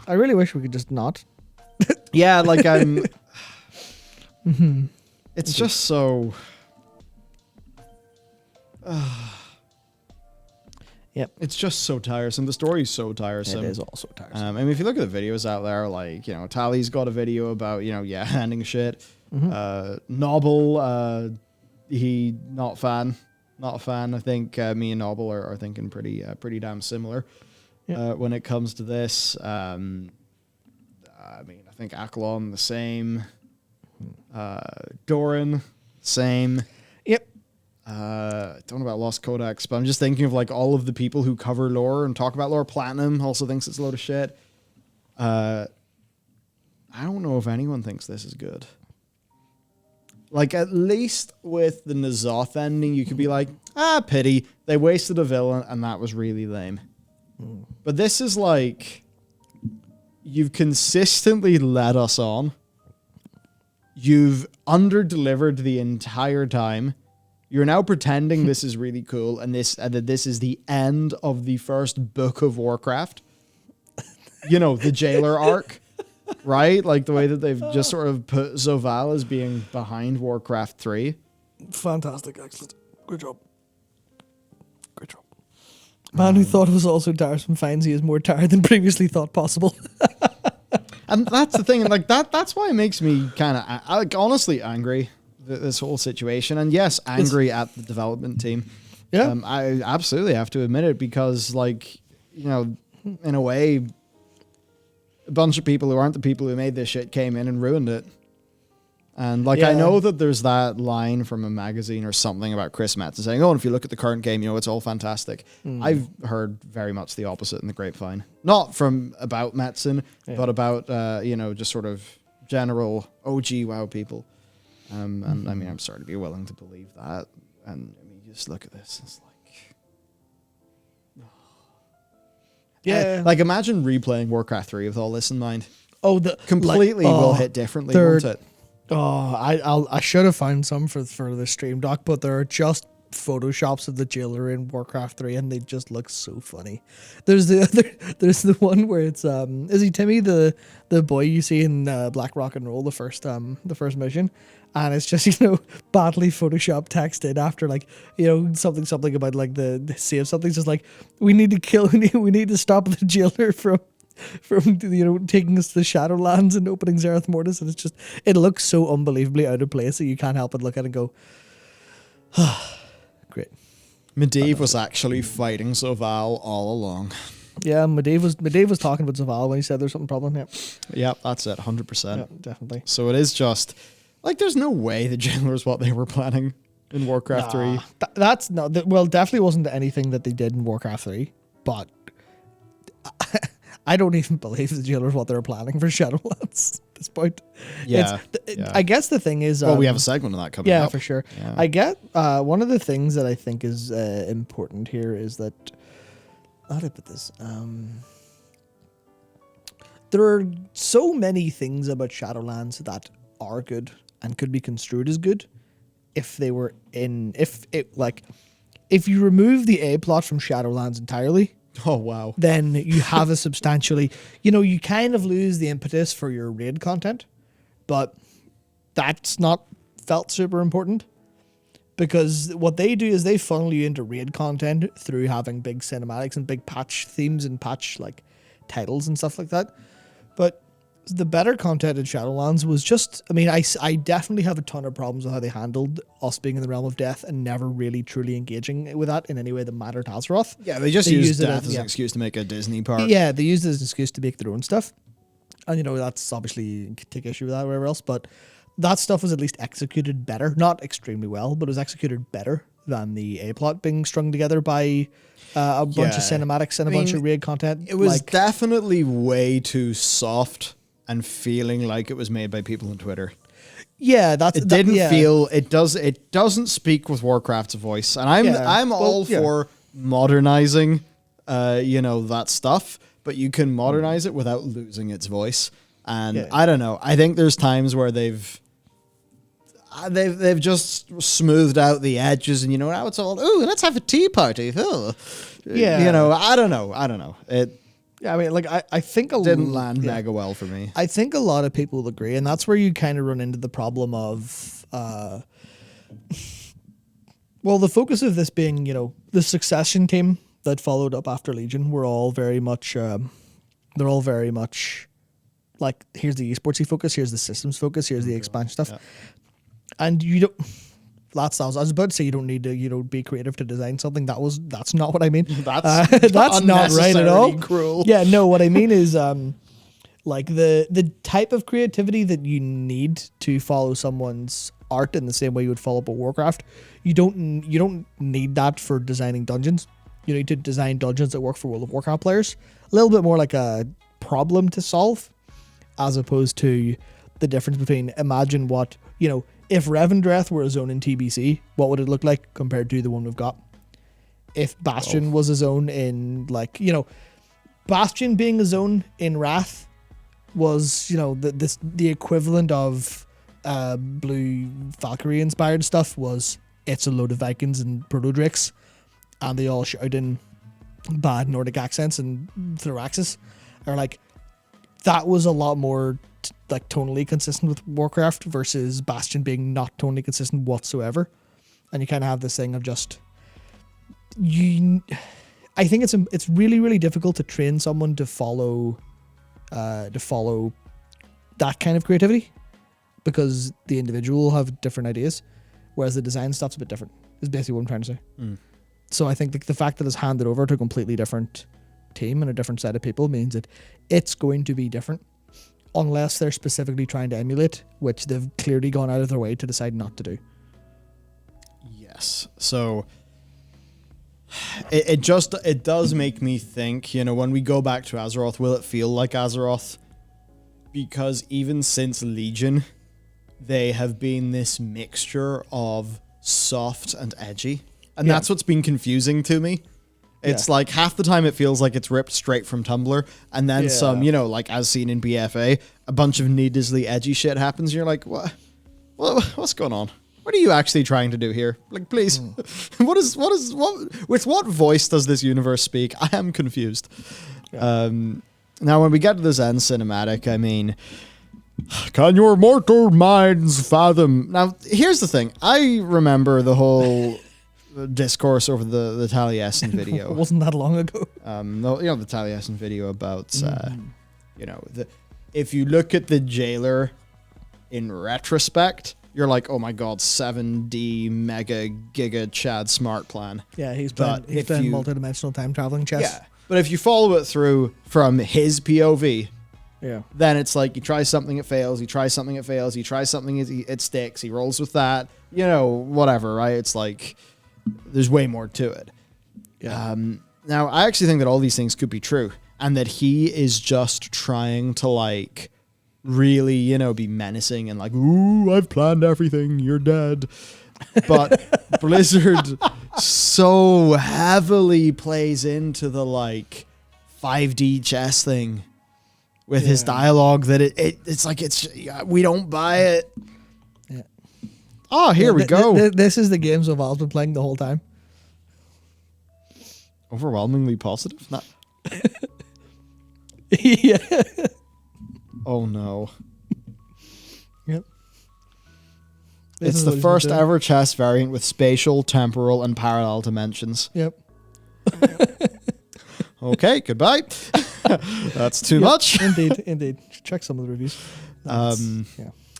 I really wish we could just not. Yeah, like I'm. It's just so. Yep. It's just so tiresome. The story's so tiresome. It is also tiresome. I mean, if you look at the videos out there, like, you know, Tally's got a video about, you know, ending shit. Noble, he not a fan. I think me and Noble are thinking pretty damn similar when it comes to this. I mean, I think Aklon the same. Doran, same. Yep. I don't know about Lost Codex, but I'm just thinking of like all of the people who cover lore and talk about lore. Platinum also thinks it's a load of shit. I don't know if anyone thinks this is good. Like, at least with the N'Zoth ending, you could be like, pity. They wasted a villain, and that was really lame. But this is like, you've consistently led us on. You've under-delivered the entire time. You're now pretending this is really cool, and that this is the end of the first book of Warcraft. You know, the jailer arc, right? Like the way that they've just sort of put Zoval as being behind Warcraft 3. Fantastic, excellent. Good job. Man who thought it was also tiresome finds he is more tired than previously thought possible. And that's the thing, and like that's why it makes me kind of like honestly angry, this whole situation. And yes, angry at the development team. Yeah, I absolutely have to admit it, because like, you know, in a way, a bunch of people who aren't the people who made this shit came in and ruined it. And like, I know that there's that line from a magazine or something about Chris Metzen saying, "Oh, and if you look at the current game, you know, it's all fantastic." I've heard very much the opposite in the grapevine. Not from about Metzen, but about, you know, just sort of general OG WoW people. And I mean, I'm sorry to be willing to believe that. And I mean, just look at this. It's like, like imagine replaying Warcraft 3 with all this in mind. Oh, the completely will hit differently, won't it? Oh, I should have found some for the stream doc, but there are just photoshops of the jailer in Warcraft 3, and they just look so funny. There's the one where it's is he Timmy, the boy you see in Black Rock and Roll, the first mission, and it's just, you know, badly photoshopped text in after, like, you know, something about like the save something, just like, we need to stop the jailer from you know, taking us to the Shadowlands and opening Zereth Mortis, and it looks so unbelievably out of place that you can't help but look at it and go, great. Medivh was actually fighting Zoval all along. Yeah, Medivh was talking about Zoval when he said there's something problem. Yeah, that's it, 100%. Yeah, definitely. So it is just like, there's no way the jailer is what they were planning in Warcraft 3. That's not well, definitely wasn't anything that they did in Warcraft 3, but I don't even believe the jailer is what they were planning for Shadowlands at this point. Yeah, I guess the thing is... well, we have a segment of that coming up. Yeah, for sure. Yeah. I get... one of the things that I think is important here is that... How do I put this? There are so many things about Shadowlands that are good and could be construed as good if they were in... If you remove the A-plot from Shadowlands entirely... Oh, wow. Then you have a substantially... You know, you kind of lose the impetus for your raid content, but that's not felt super important, because what they do is they funnel you into raid content through having big cinematics and big patch themes and patch, like, titles and stuff like that. But the better content in Shadowlands was just... I mean, I definitely have a ton of problems with how they handled us being in the realm of death and never really truly engaging with that in any way that mattered Azeroth. Yeah, they used death as an excuse to make a Disney park. Yeah, they used it as an excuse to make their own stuff. And, you know, that's obviously... You can take issue with that or whatever else, but that stuff was at least executed better. Not extremely well, but it was executed better than the A-plot being strung together by a bunch of cinematics and a bunch of raid content. It was definitely way too soft and feeling like it was made by people on Twitter. Yeah, it doesn't speak with Warcraft's voice. And I'm all for modernizing you know, that stuff, but you can modernize it without losing its voice. And I don't know. I think there's times where they've just smoothed out the edges, and, you know, now it's all, ooh, let's have a tea party. Oh. Yeah. You know, I don't know. Yeah, I mean, like I think Didn't land mega well for me. I think a lot of people will agree, and that's where you kind of run into the problem of, well, the focus of this being, the Succession team that followed up after Legion were all very much, they're all very much like, here's the esportsy focus, here's the systems focus, here's the expansion stuff, and you don't. I was about to say you don't need to, be creative to design something. That's not what I mean. That's not right at all. Cruel. Yeah, no. What I mean is, like the type of creativity that you need to follow someone's art in the same way you would follow up a Warcraft. You don't need that for designing dungeons. You need to design dungeons that work for World of Warcraft players. A little bit more like a problem to solve, as opposed to the difference between imagine what if Revendreth were a zone in TBC, what would it look like compared to the one we've got? If Bastion was a zone in, Bastion being a zone in Wrath was, the equivalent of Blue Valkyrie inspired stuff was it's a load of Vikings and Proto-Drakes, and they all shout in bad Nordic accents and thoraxes. Or that was a lot more tonally consistent with Warcraft versus Bastion being not tonally consistent whatsoever. And you kind of have this thing of just I think it's really, really difficult to train someone to follow that kind of creativity, because the individual will have different ideas, whereas the design stuff's a bit different, is basically what I'm trying to say. So I think the fact that it's handed over to a completely different team and a different set of people means that it's going to be different, unless they're specifically trying to emulate, which they've clearly gone out of their way to decide not to do. Yes. So it does make me think, when we go back to Azeroth, will it feel like Azeroth? Because even since Legion, they have been this mixture of soft and edgy. And that's what's been confusing to me. It's like half the time it feels like it's ripped straight from Tumblr, and then some, as seen in BFA, a bunch of needlessly edgy shit happens. And you're like, what's going on? What are you actually trying to do here? Please, with what voice does this universe speak? I am confused. Yeah. Now, when we get to this end cinematic, I mean, can your mortal minds fathom? Now, here's the thing. I remember the whole discourse over the Taliesin video. It wasn't that long ago. The Taliesin video about, if you look at the jailer in retrospect, you're like, oh my god, 7D mega giga Chad smart plan. Yeah, he's playing multidimensional time traveling chess. Yeah, but if you follow it through from his POV, then it's like you try something, it fails. You try something, it fails. You try something, it sticks. He rolls with that. Whatever, right? It's like there's way more to it. Yeah. Now, I actually think that all these things could be true, and that he is just trying to really, be menacing and ooh, I've planned everything. You're dead. But Blizzard so heavily plays into the 5D chess thing with his dialogue that it's we don't buy it. Yeah. Oh, here we go. This is the game Zoval's been playing the whole time. Overwhelmingly positive? Not. Yeah. Oh no. Yep. It's the first ever chess variant with spatial, temporal, and parallel dimensions. Yep. Okay, goodbye. That's too much. Indeed. Check some of the reviews.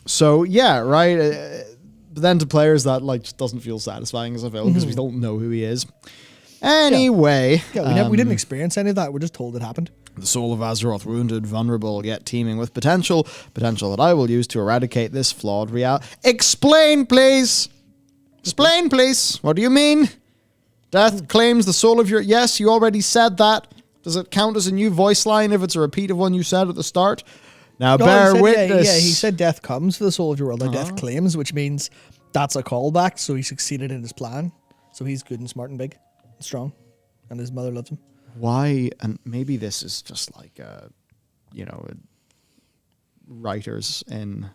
So yeah, right. But then to players that just doesn't feel satisfying as a villain because we don't know who he is. Anyway, we didn't experience any of that. We're just told it happened. The soul of Azeroth, wounded, vulnerable, yet teeming with potential that I will use to eradicate this flawed reality. Explain, please. Explain, please. What do you mean? Death claims the soul of your... Yes, you already said that. Does it count as a new voice line if it's a repeat of one you said at the start? Now, bear witness. Yeah, he said death comes for the soul of your world. Now, death claims, which means that's a callback, so he succeeded in his plan. So he's good and smart and big and strong, and his mother loves him. Why? And maybe this is just writers in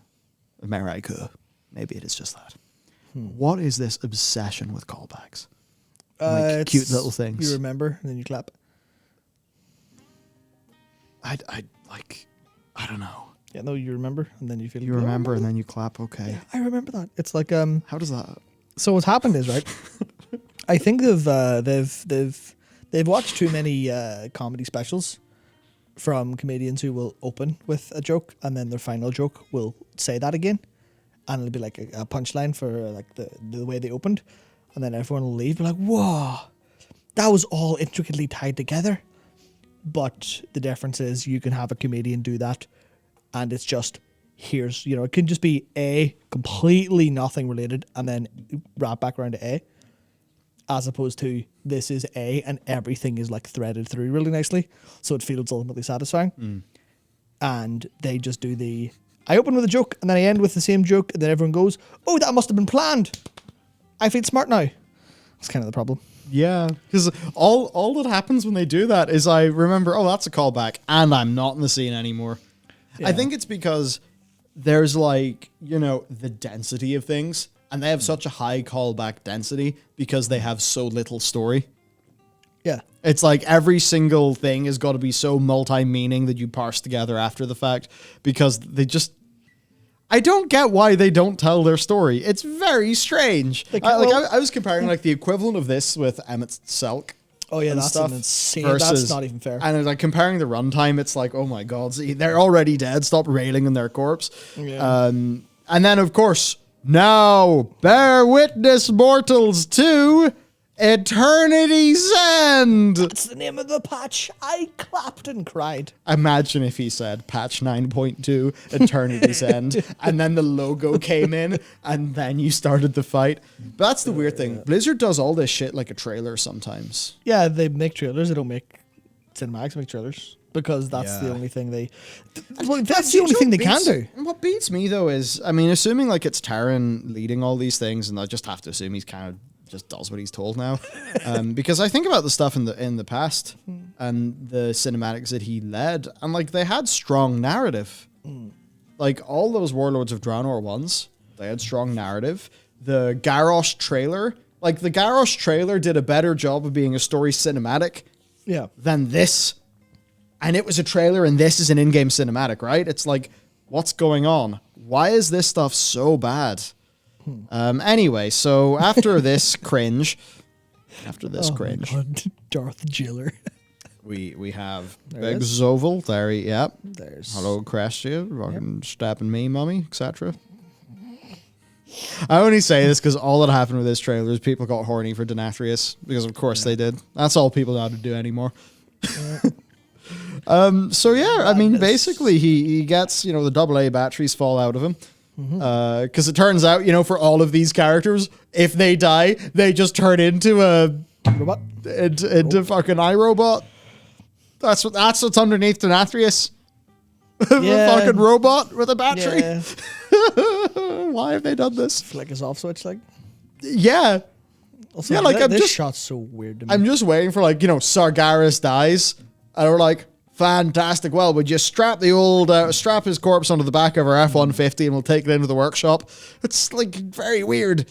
America. Maybe it is just that. What is this obsession with callbacks? Cute little things. You remember, and then you clap. I like, I don't know. Yeah, no, you remember, and then you feel. You remember, and then you clap. Okay. Yeah, I remember that. It's like How does that? So what's happened is, right, I think they've watched too many comedy specials from comedians who will open with a joke and then their final joke will say that again, and it'll be like a punchline for like the way they opened, and then everyone will leave be like, whoa, that was all intricately tied together. But the difference is you can have a comedian do that, and it's just, here's, it can just be A, completely nothing related, and then wrap back around to A, as opposed to this is A, and everything is like threaded through really nicely, so it feels ultimately satisfying. And they just do I open with a joke, and then I end with the same joke, and then everyone goes, oh, that must have been planned. I feel smart now. That's kind of the problem. Yeah, because all that happens when they do that is I remember, oh, that's a callback, and I'm not in the scene anymore. Yeah. I think it's because there's like, the density of things, and they have such a high callback density because they have so little story. Yeah. It's like every single thing has got to be so multi-meaning that you parse together after the fact, because they just... I don't get why they don't tell their story. It's very strange. I was comparing like the equivalent of this with Emmett Selk. Oh yeah, that's stuff insane. versus, That's not even fair. And like comparing the runtime, it's like, oh my god, see, they're already dead. Stop railing on their corpse. Yeah. And then of course, now bear witness, mortals, to Eternity's End. That's the name of the patch. I clapped and cried. Imagine if he said patch 9.2 Eternity's End, and then the logo came in, and then you started the fight. But that's the weird thing. Blizzard does all this shit like a trailer sometimes. Yeah, they make trailers. They don't make cinematics. They make trailers because that's the only thing they. Well, that's the only thing they can do. What beats me though is, I mean, assuming like it's Taran leading all these things, and I just have to assume he's kind of just does what he's told now, because I think about the stuff in the past and the cinematics that he led, and like they had strong narrative. Like all those Warlords of Draenor ones, they had strong narrative. The Garrosh trailer, like the Garrosh trailer did a better job of being a story cinematic than this. And it was a trailer, and this is an in-game cinematic, right? It's like, what's going on? Why is this stuff so bad? Anyway, so after this cringe, My God. Darth Jailer. we have There Big it is. Zoval. There he, yep. There's Hello, Crestia, fucking stabbing me, mummy, etc. I only say this because all that happened with this trailer is people got horny for Denathrius, because of course they did. That's all people know how to do anymore. So yeah, I mean, basically he gets, the AA batteries fall out of him. Because it turns out, for all of these characters, if they die, they just turn into a robot. Into fucking iRobot. That's what's underneath Denathrius. Yeah. A fucking robot with a battery. Yeah. Why have they done this? Flick us off switch, like. Yeah. Also, Yeah, like, this shot's so weird to me. I'm just waiting for Sargeras dies, and we're like, fantastic. Well, would you strap the old strap his corpse onto the back of our F-150 and we'll take it into the workshop? It's like very weird.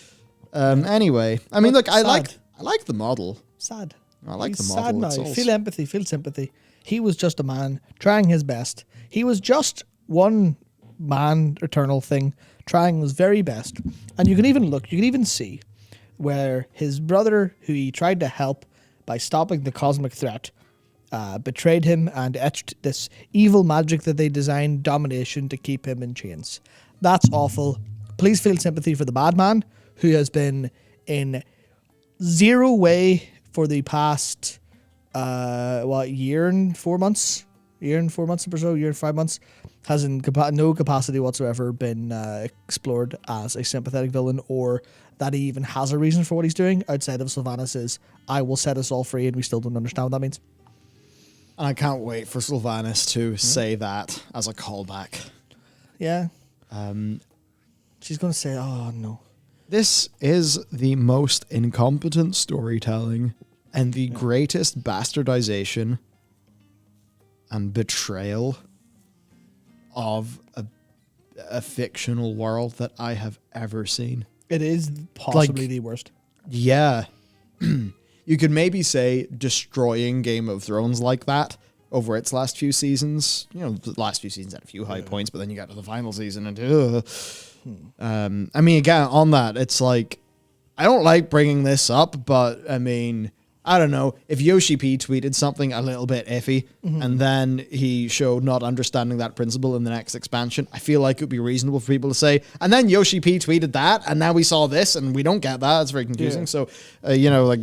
Anyway, I mean, look, I like the model. Sad. I like the He's model. sad now. It's all- Feel empathy. Feel sympathy. He was just a man trying his best. He was just one man, eternal thing, trying his very best. And you can even see where his brother, who he tried to help by stopping the cosmic threat, betrayed him and etched this evil magic that they designed, domination, to keep him in chains. That's awful. Please feel sympathy for the bad man, who has been in zero way for the past year and 4 months or so, year and 5 months, has in no capacity whatsoever been explored as a sympathetic villain, or that he even has a reason for what he's doing outside of Sylvanas' I will set us all free, and we still don't understand what that means. And I can't wait for Sylvanas to say that as a callback. Yeah. She's going to say, oh, no. This is the most incompetent storytelling and the greatest bastardization and betrayal of a fictional world that I have ever seen. It is possibly the worst. Yeah. You could maybe say destroying Game of Thrones like that over its last few seasons. You know, the last few seasons had a few high points, but then you got to the final season and I mean, again, on that, it's like, I don't like bringing this up, but I mean, I don't know, if Yoshi P tweeted something a little bit iffy and then he showed not understanding that principle in the next expansion, I feel like it would be reasonable for people to say, and then Yoshi P tweeted that, and now we saw this, and we don't get that. It's very confusing. So, you know, like,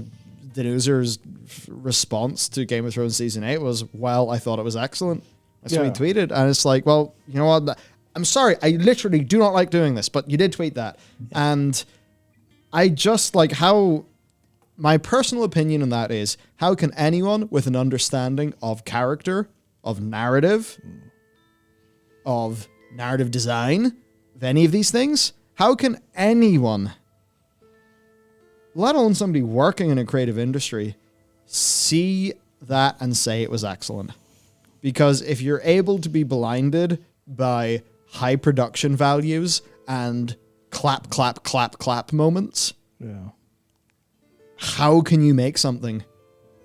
the Denuzer's response to Game of Thrones Season 8 was, well, I thought it was excellent. That's what he tweeted. And it's like, well, you know what? I'm sorry. I literally do not like doing this, but you did tweet that. Yeah. And I just like how... My personal opinion on that is, how can anyone with an understanding of character, of narrative design, of any of these things, how can anyone, let alone somebody working in a creative industry, see that and say it was excellent? Because if you're able to be blinded by high production values and clap, clap, clap, clap moments... Yeah. How can you make something?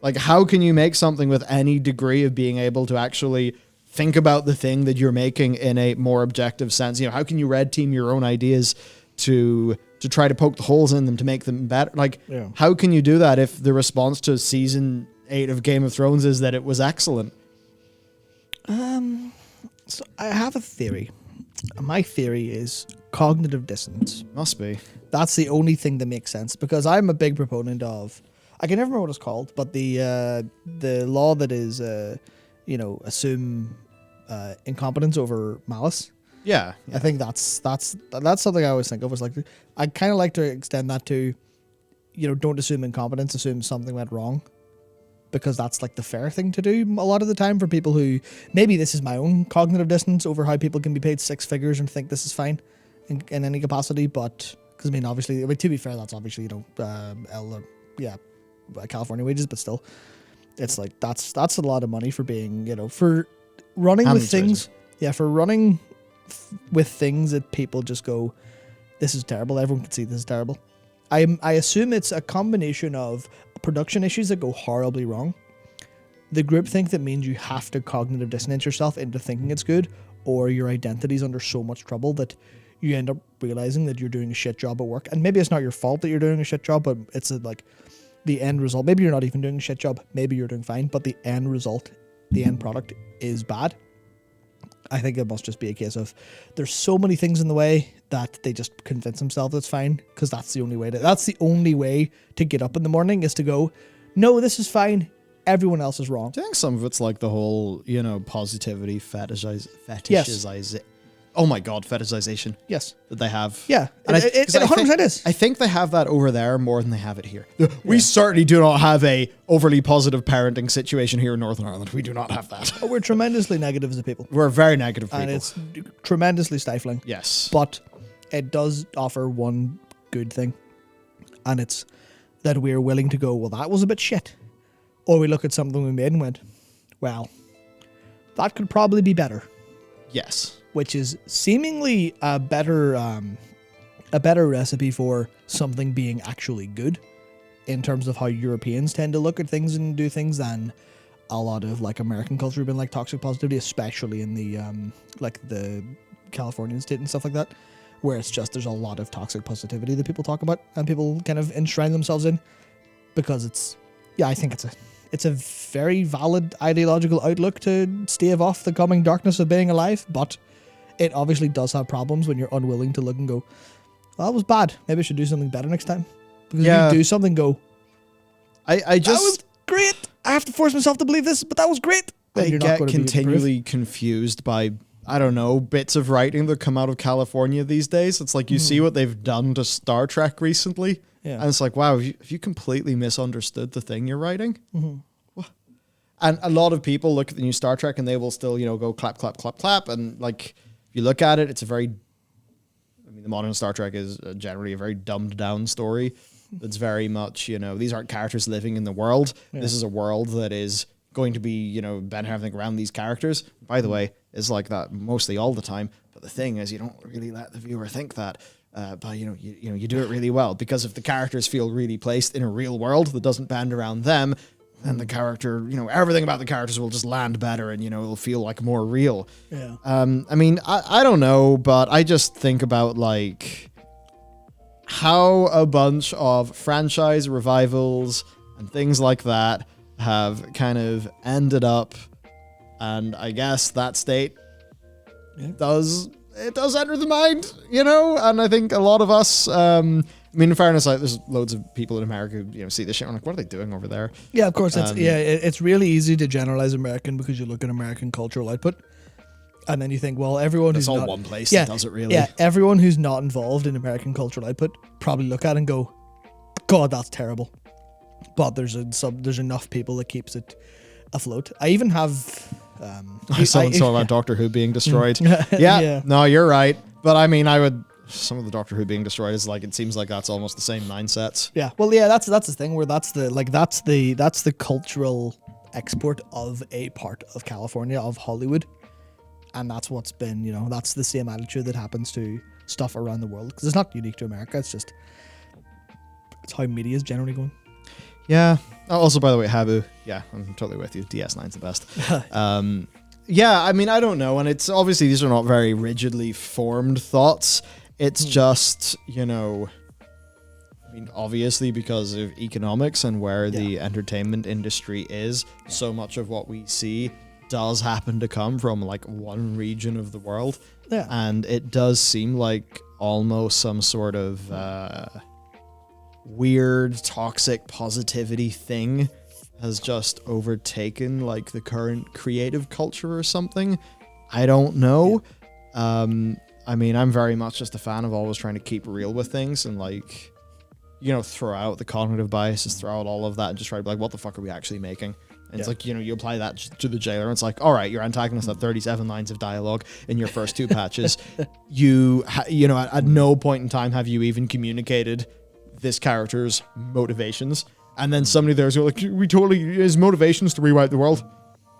Like, how can you make something with any degree of being able to actually think about the thing that you're making in a more objective sense? You know, how can you red team your own ideas to try to poke the holes in them to make them better? Like, how can you do that if the response to season 8 of Game of Thrones is that it was excellent? So I have a theory. My theory is cognitive dissonance. Must be. That's the only thing that makes sense, because I'm a big proponent of, I can never remember what it's called, but the law that is, assume incompetence over malice. Yeah. I think that's something I always think of. Was like, I kind of like to extend that to, don't assume incompetence, assume something went wrong, because that's like the fair thing to do a lot of the time for people who, maybe this is my own cognitive dissonance over how people can be paid six figures and think this is fine in any capacity, but... Because, I mean, obviously, to be fair, that's obviously, California wages, but still, it's like, that's a lot of money for being, for running with things. Yeah, for running with things that people just go, this is terrible. Everyone can see this is terrible. I assume it's a combination of production issues that go horribly wrong. The groupthink that means you have to cognitive dissonance yourself into thinking it's good, or your identity's under so much trouble that you end up realizing that you're doing a shit job at work. And maybe it's not your fault that you're doing a shit job, but it's the end result. Maybe you're not even doing a shit job. Maybe you're doing fine, but the end result, the end product is bad. I think it must just be a case of there's so many things in the way that they just convince themselves it's fine, because that's the only way to get up in the morning, is to go, no, this is fine. Everyone else is wrong. Do you think some of it's like the whole, positivity fetishization? Yes. Oh my God, fetishization. Yes. That they have. Yeah. And it 100% is. I think they have that over there more than they have it here. We certainly do not have a overly positive parenting situation here in Northern Ireland. We do not have that. We're tremendously negative as a people. We're very negative people. And it's tremendously stifling. Yes. But it does offer one good thing. And it's that we're willing to go, well, that was a bit shit. Or we look at something we made and went, well, that could probably be better. Yes. Which is seemingly a better recipe for something being actually good, in terms of how Europeans tend to look at things and do things, than a lot of like American culture being like toxic positivity, especially in the the Californian state and stuff like that, where it's just there's a lot of toxic positivity that people talk about and people kind of enshrine themselves in, because I think it's a very valid ideological outlook to stave off the coming darkness of being alive, but it obviously does have problems when you're unwilling to look and go, well, that was bad. Maybe I should do something better next time. Because if you do something, go, I just... That was great. I have to force myself to believe this, but that was great. I get continually confused by, I don't know, bits of writing that come out of California these days. It's like you see what they've done to Star Trek recently, and it's like, wow, have you completely misunderstood the thing you're writing? What? And a lot of people look at the new Star Trek and they will still, go clap, clap, clap, clap, and like... If you look at it, it's the modern Star Trek is generally a very dumbed down story. It's very much, these aren't characters living in the world. Yeah. This is a world that is going to be, bent everything around these characters. By the way, it's like that mostly all the time. But the thing is, you don't really let the viewer think that. But you do it really well, because if the characters feel really placed in a real world that doesn't bend around them, then the character, everything about the characters will just land better, and it'll feel like more real. Yeah. I mean, I don't know, but I just think about like how a bunch of franchise revivals and things like that have kind of ended up, and I guess that state does enter the mind, and I think a lot of us, I mean, in fairness, like, there's loads of people in America who, see this shit. I'm like, what are they doing over there? Yeah, of course. It's really easy to generalize American because you look at American cultural output, and then you think, well, everyone who's all not, one place that does it really. Yeah, everyone who's not involved in American cultural output probably look at it and go, God, that's terrible. But there's enough people that keeps it afloat. I even have. I saw about Doctor Who being destroyed. Yeah, no, you're right. But I mean, some of the Doctor Who being destroyed is like, it seems like that's almost the same mindsets. Yeah, well, yeah, that's the thing where that's the cultural export of a part of California, of Hollywood, and that's what's been, that's the same attitude that happens to stuff around the world, because it's not unique to America. It's how media is generally going. Yeah. Also, by the way, Habu. Yeah, I'm totally with you. DS9's the best. Yeah, I mean, I don't know, and it's obviously these are not very rigidly formed thoughts. It's just, I mean, obviously because of economics and where the entertainment industry is, so much of what we see does happen to come from like one region of the world. Yeah. And it does seem like almost some sort of weird toxic positivity thing has just overtaken like the current creative culture or something. I don't know. I mean, I'm very much just a fan of always trying to keep real with things and like, throw out the cognitive biases, throw out all of that, and just try to be like, what the fuck are we actually making? And it's like, you apply that to the jailer, and it's like, all right, your antagonist had 37 lines of dialogue in your first two patches. At no point in time have you even communicated this character's motivations. And then somebody there's like, his motivations to rewrite the world.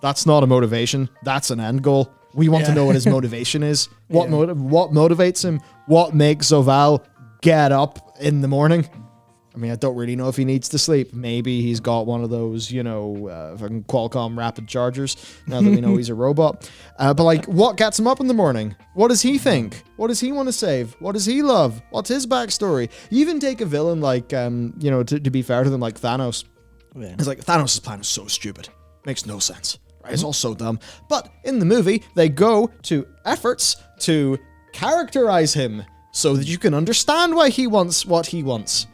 That's not a motivation. That's an end goal. We want to know what his motivation is. What motivates him? What makes Zoval get up in the morning? I mean, I don't really know if he needs to sleep. Maybe he's got one of those, fucking Qualcomm rapid chargers, now that we know he's a robot. But like, what gets him up in the morning? What does he think? What does he want to save? What does he love? What's his backstory? You even take a villain like, to be fair to them, like Thanos. Yeah. It's like, Thanos' plan is so stupid. Makes no sense. Right? It's all so dumb. But in the movie, they go to efforts to characterize him so that you can understand why he wants what he wants.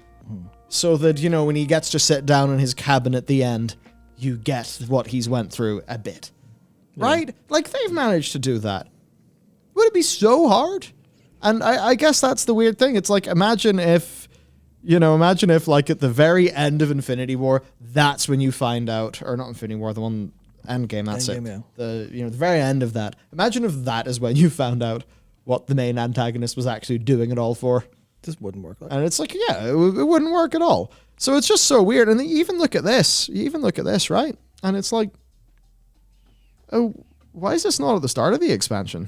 So that, when he gets to sit down in his cabin at the end, you get what he's went through a bit. Right? Like, they've managed to do that. Would it be so hard? And I guess that's the weird thing. It's like, imagine if, like, at the very end of Infinity War, that's when you find out, or not Infinity War, the one, Endgame, that's it. Yeah. The very end of that. Imagine if that is when you found out what the main antagonist was actually doing it all for. Just wouldn't work. And it's like, it wouldn't work at all. So it's just so weird. And you even look at this, right? And it's like, oh, why is this not at the start of the expansion?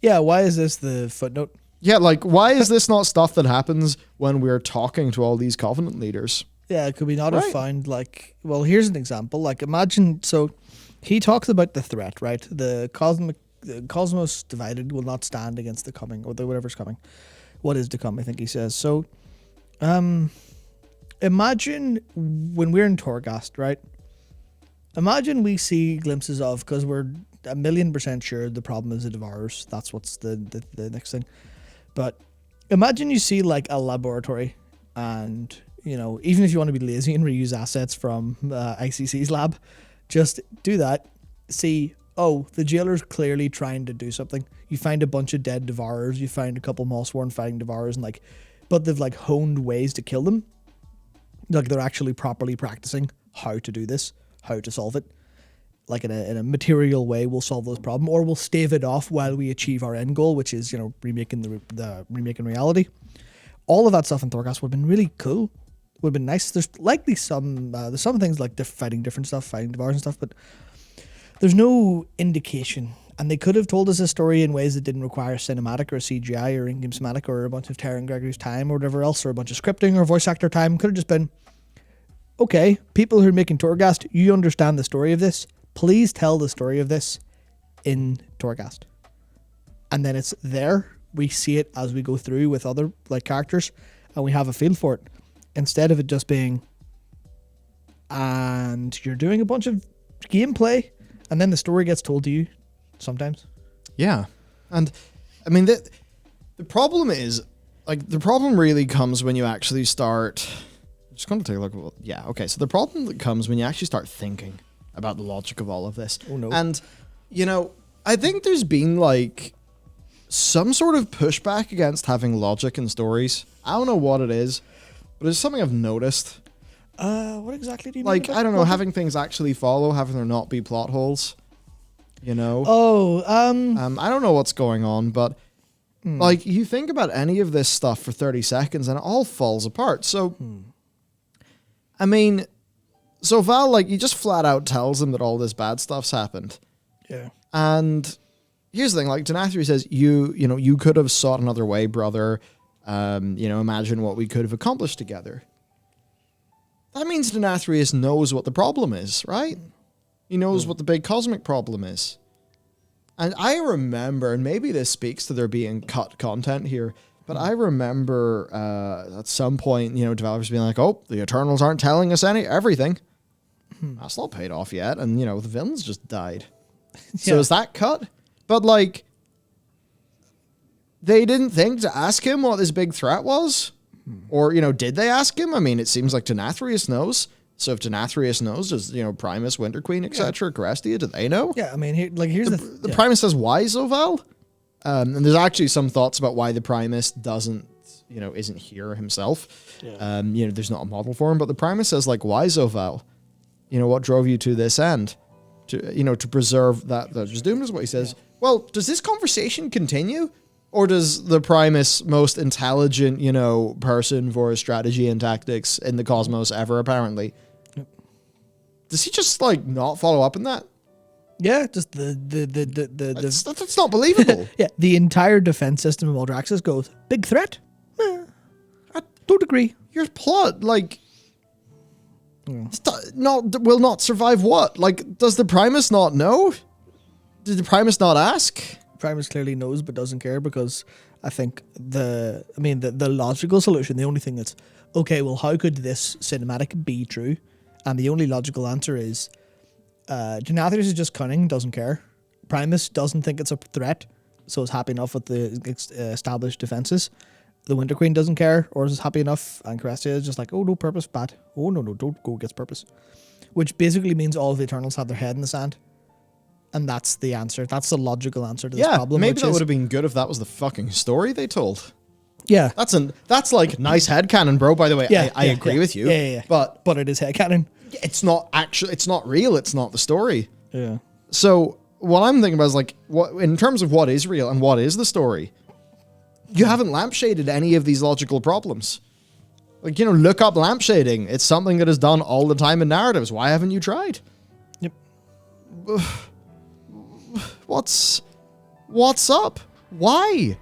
Yeah, why is this the footnote? Yeah, like, why is this not stuff that happens when we're talking to all these Covenant leaders? Yeah, could we not have found, like, well, here's an example. Like, imagine, so he talks about the threat, right? The cosmos divided will not stand against the coming, or whatever's coming. What is to come, I think he says. So, imagine when we're in Torghast, right? Imagine we see glimpses of, because we're 1,000,000% sure the problem is the Devourers. That's what's the next thing. But imagine you see like a laboratory, and even if you want to be lazy and reuse assets from ICC's lab, just do that. See, oh, the jailer's clearly trying to do something. You find a bunch of dead Devourers, you find a couple Mossworn fighting Devourers, and but they've like honed ways to kill them. Like, they're actually properly practicing how to do this, how to solve it. Like, in a material way, we'll solve this problem, or we'll stave it off while we achieve our end goal, which is, remaking remaking reality. All of that stuff in Torghast would have been really cool. Would have been nice. There's likely there's some things like fighting different stuff, fighting Devourers and stuff, but there's no indication. And they could have told us a story in ways that didn't require cinematic or CGI or in-game cinematic or a bunch of Taron Gregory's time or whatever else, or a bunch of scripting or voice actor time. Could have just been, okay, people who are making Torghast, you understand the story of this. Please tell the story of this in Torghast. And then it's there. We see it as we go through with other like characters, and we have a feel for it. Instead of it just being, and you're doing a bunch of gameplay, and then the story gets told to you sometimes. Yeah. And I mean, the problem is, like, the problem really comes when you actually start. I'm just going to take a look. Yeah, okay. So the problem that comes when you actually start thinking about the logic of all of this. Oh, no. And, you know, I think there's been, like, some sort of pushback against having logic in stories. I don't know what it is, but it's something I've noticed. What exactly do you mean? Like, I don't know, having things actually follow, having there not be plot holes. You know? Oh, I don't know what's going on, but like, you think about any of this stuff for 30 seconds and it all falls apart. So, I mean, so Val, like, he just flat out tells him that all this bad stuff's happened. yeah. And here's the thing, like, Denathri says, you know, you could have sought another way, brother. You know, imagine what we could have accomplished together. That means Denathrius knows what the problem is, right? He knows what the big cosmic problem is. And I remember, and maybe this speaks to there being cut content here, but I remember at some point, you know, developers being like, oh, the Eternals aren't telling us everything. That's not paid off yet. And, you know, the villains just died. So is that cut? But, like, they didn't think to ask him what this big threat was? Or, you know, did they ask him? I mean, it seems like Denathrius knows. So if Denathrius knows, does, you know, Primus, Winter Queen, etc., Carestia, do they know? Yeah, I mean, here's the Primus says, why Zoval? And there's actually some thoughts about why the Primus doesn't, you know, isn't here himself. Yeah. You know, there's not a model for him, but the Primus says, like, why Zoval? You know, what drove you to this end? To, you know, to preserve that just doomed is what he says. Yeah. Well, does this conversation continue? Or does the Primus, most intelligent, you know, person for strategy and tactics in the cosmos ever, apparently, does he just, like, not follow up on that? Yeah, just That's not believable. Yeah, the entire defense system of Maldraxxus goes, big threat? I don't agree. Your plot, like, will not survive what? Like, does the Primus not know? Did the Primus not ask? Primus clearly knows but doesn't care, because I think the logical solution, the only thing that's, okay, well, how could this cinematic be true? And the only logical answer is, Denathrius is just cunning, doesn't care. Primus doesn't think it's a threat, so is happy enough with the established defenses. The Winter Queen doesn't care, or is happy enough, and Carestia is just like, oh, no, purpose, bad. Oh, no, don't go against purpose. Which basically means all of the Eternals have their head in the sand. And that's the answer. That's the logical answer to this problem. Maybe that would have been good if that was the fucking story they told. Yeah. That's like nice headcanon, bro, by the way. Yeah, I agree with you. Yeah. But it is headcanon. It's not real, it's not the story. Yeah. So what I'm thinking about is, like, what in terms of what is real and what is the story, you haven't lampshaded any of these logical problems. Like, you know, look up lampshading. It's something that is done all the time in narratives. Why haven't you tried? Yep. What's up? Why?